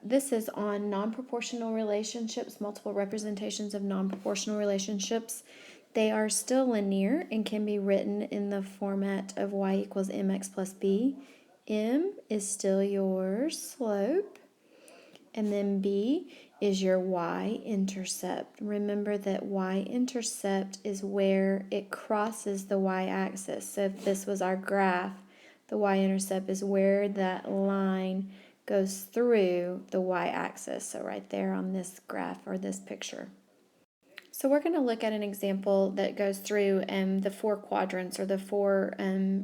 This is on non-proportional relationships, multiple representations of non-proportional relationships. They are still linear and can be written in the format of y equals mx plus b. M is still your slope, and then b is your y-intercept. Remember that y-intercept is where it crosses the y-axis. So if this was our graph, the y-intercept is where that line goes through the y-axis. So right there on this graph or this picture. So we're going to look at an example that goes through the four quadrants or the four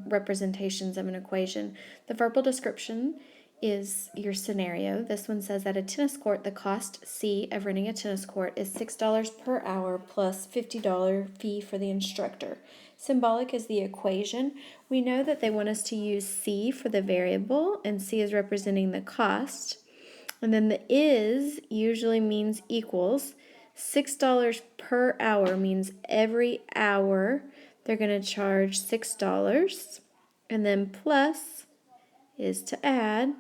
representations of an equation. The verbal description is your scenario. This one says at a tennis court, the cost C of renting a tennis court is $6 per hour plus $50 fee for the instructor. Symbolic is the equation. We know that they want us to use C for the variable, and C is representing the cost. And then the is usually means equals. $6 per hour means every hour they're going to charge $6. And then plus is to add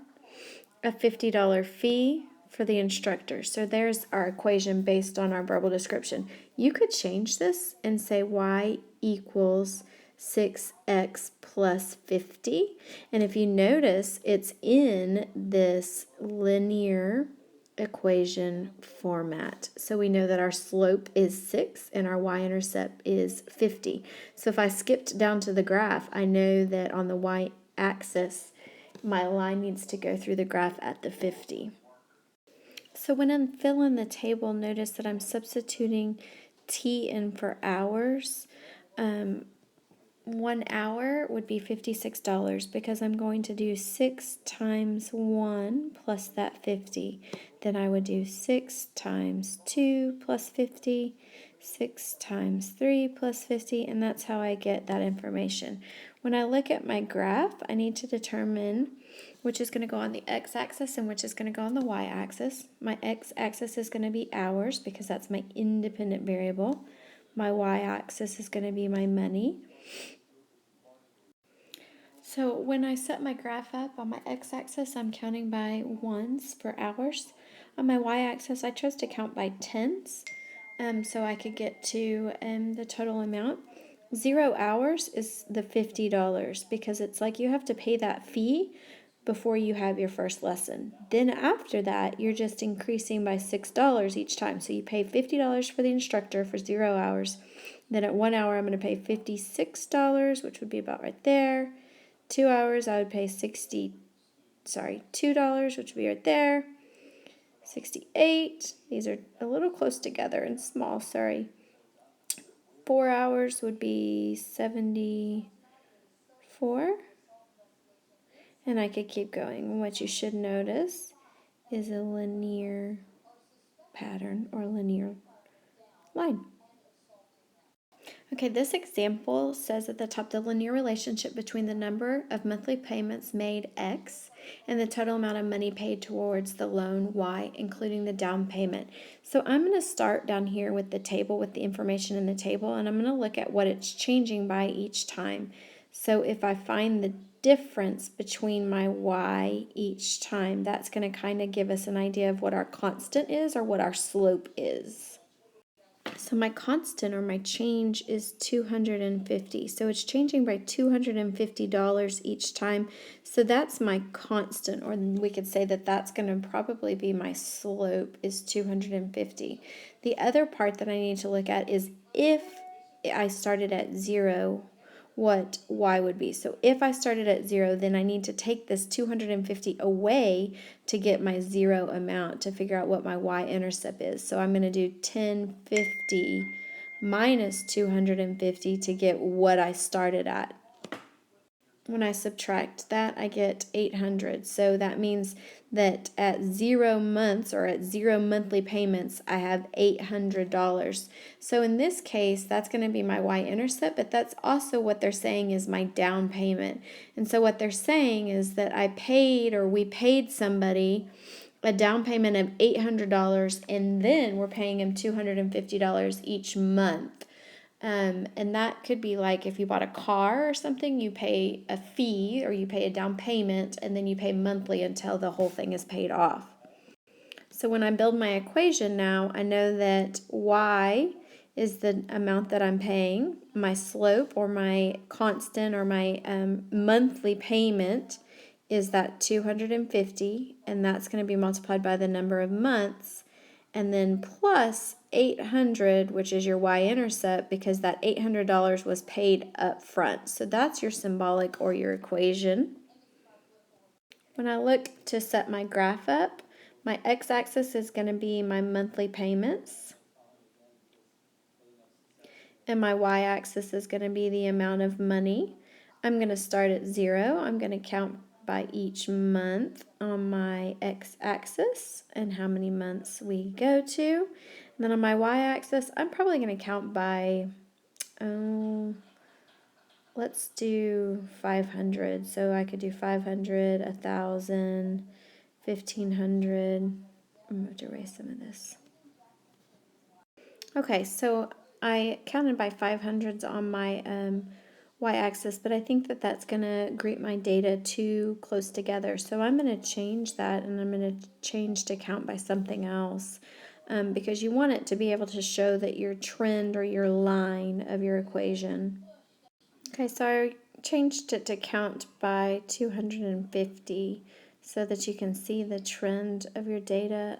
a $50 fee for the instructor. So there's our equation based on our verbal description. You could change this and say y equals 6x plus 50. And if you notice, it's in this linear equation format. So we know that our slope is 6 and our y-intercept is 50. So if I skipped down to the graph, I know that on the y-axis, my line needs to go through the graph at the 50. So when I'm filling the table, notice that I'm substituting t in for hours. 1 hour would be $56 because I'm going to do 6 times 1 plus that 50. Then I would do 6 times 2 plus 50, 6 times 3 plus 50, and that's how I get that information. When I look at my graph, I need to determine which is going to go on the x-axis and which is going to go on the y-axis. My x-axis is going to be hours because that's my independent variable. My y-axis is going to be my money. So when I set my graph up on my x-axis, I'm counting by ones for hours. On my y-axis, I chose to count by tens, so I could get to the total amount. 0 hours is the $50 because it's like you have to pay that fee before you have your first lesson. Then after that, you're just increasing by $6 each time. So you pay $50 for the instructor for 0 hours. Then at 1 hour, I'm going to pay $56, which would be about right there. 2 hours, I would pay $2, which would be right there. 68. These are a little close together and small, sorry. 4 hours would be 74. And I could keep going. What you should notice is a linear pattern or linear line. Okay, this example says at the top the linear relationship between the number of monthly payments made X and the total amount of money paid towards the loan Y, including the down payment. So I'm going to start down here with the table, with the information in the table, and I'm going to look at what it's changing by each time. So if I find the difference between my Y each time, that's going to kind of give us an idea of what our constant is or what our slope is. So my constant or my change is 250. So it's changing by $250 each time. So that's my constant, or we could say that that's going to probably be my slope is 250. The other part that I need to look at is if I started at 0, what y would be. So if I started at 0, then I need to take this 250 away to get my 0 amount to figure out what my y-intercept is. So I'm going to do 1050 minus 250 to get what I started at. When I subtract that, I get 800. So that means that at 0 months or at 0 monthly payments, I have $800. So in this case, that's going to be my y-intercept, but that's also what they're saying is my down payment. And so what they're saying is that we paid somebody a down payment of $800, and then we're paying him $250 each month. And that could be like if you bought a car or something, you pay a fee or you pay a down payment and then you pay monthly until the whole thing is paid off. So when I build my equation now, I know that y is the amount that I'm paying. My slope, or my constant, or my monthly payment is that 250, and that's going to be multiplied by the number of months, and then plus 800, which is your y-intercept, because that $800 was paid up front. So that's your symbolic, or your equation. When I look to set my graph up, my x-axis is going to be my monthly payments, and my y-axis is going to be the amount of money. I'm going to start at 0. I'm going to count by each month on my x-axis and how many months we go to. And then on my y-axis, I'm probably going to count by, let's do 500. So I could do 500, 1,000, 1,500. I'm going to erase some of this. Okay, so I counted by 500s on my y-axis, but I think that that's going to group my data too close together. So I'm going to change that, and I'm going to change to count by something else, because you want it to be able to show that your trend, or your line of your equation. Okay, so I changed it to count by 250 so that you can see the trend of your data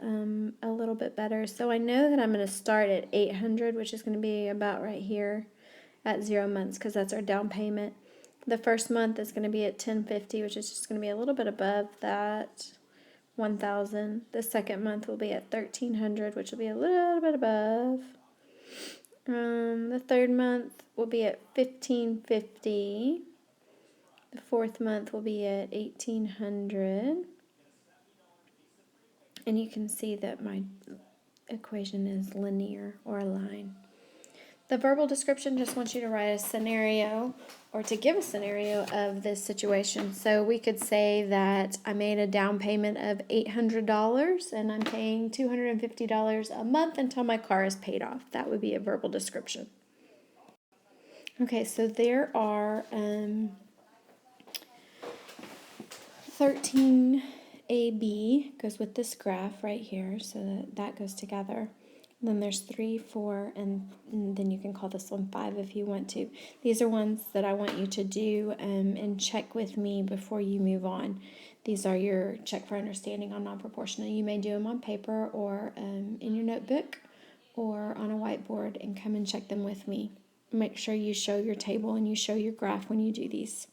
a little bit better. So I know that I'm going to start at 800, which is going to be about right here at 0 months, because that's our down payment. The first month is going to be at 1050, which is just going to be a little bit above that 1,000. The second month will be at 1,300, which will be a little bit above. The third month will be at 1,550. The fourth month will be at 1,800. And you can see that my equation is linear, or a line. The verbal description just wants you to write a scenario, or to give a scenario of this situation. So we could say that I made a down payment of $800 and I'm paying $250 a month until my car is paid off. That would be a verbal description. Okay, so there are 13AB goes with this graph right here, so that goes together. And then there's 3, 4, and then you can call this one 5 if you want to. These are ones that I want you to do and check with me before you move on. These are your check for understanding on non-proportional. You may do them on paper, or in your notebook, or on a whiteboard, and come and check them with me. Make sure you show your table and you show your graph when you do these.